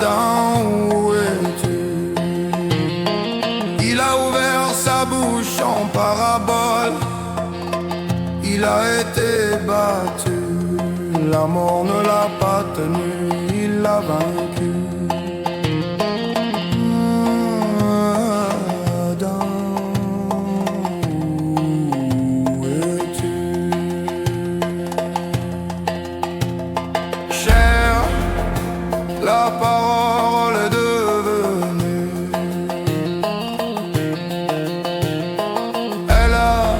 Adam, où es-tu? Il a ouvert sa bouche en parabole, il a été battu, la mort ne l'a pas tenu, il l'a vaincu. Adam, où es-tu? Cher, la parole est devenue, elle a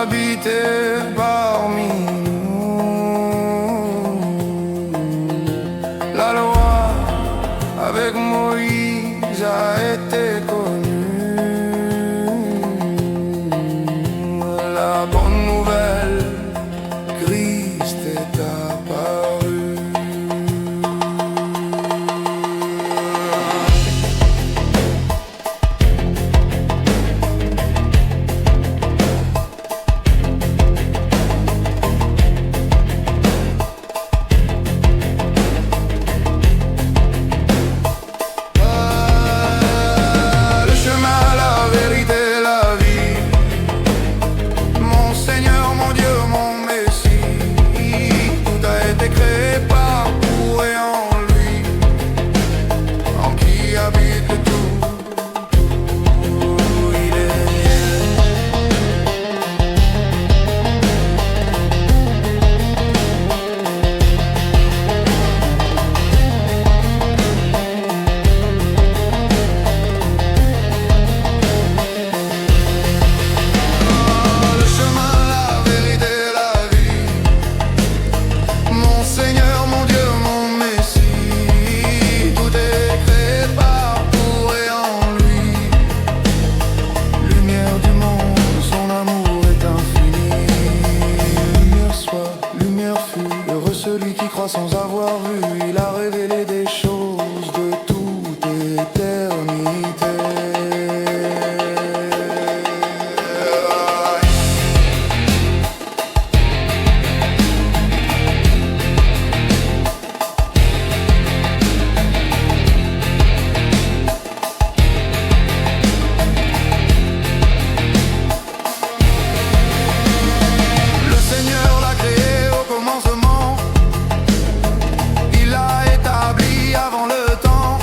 habité parmi nous. La loi avec Moïse a été connue. La bonne nouvelle, Christ est apparu. Celui qui croit sans avoir vu, il a révélé des choses de toute éternité. Le Seigneur l'a créé au commencement, avant le temps,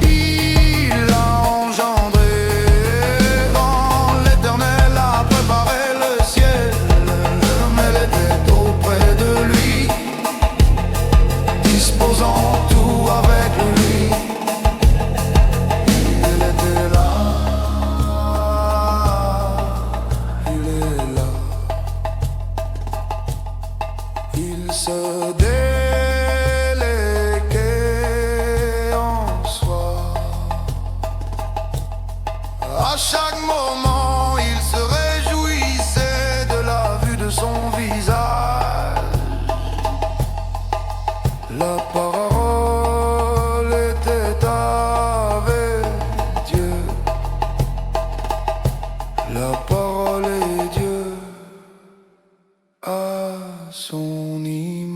il l'a engendré. Quand l'Éternel a préparé le ciel, elle était auprès de lui, disposant tout avec lui. Il était là, il est là, il se à chaque moment, il se réjouissait de la vue de son visage. La parole était avec Dieu. La parole est Dieu à son image.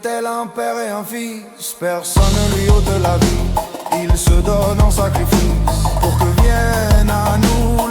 Tel un père et un fils, personne ne lui ôte la vie. Il se donne en sacrifice pour que vienne à nous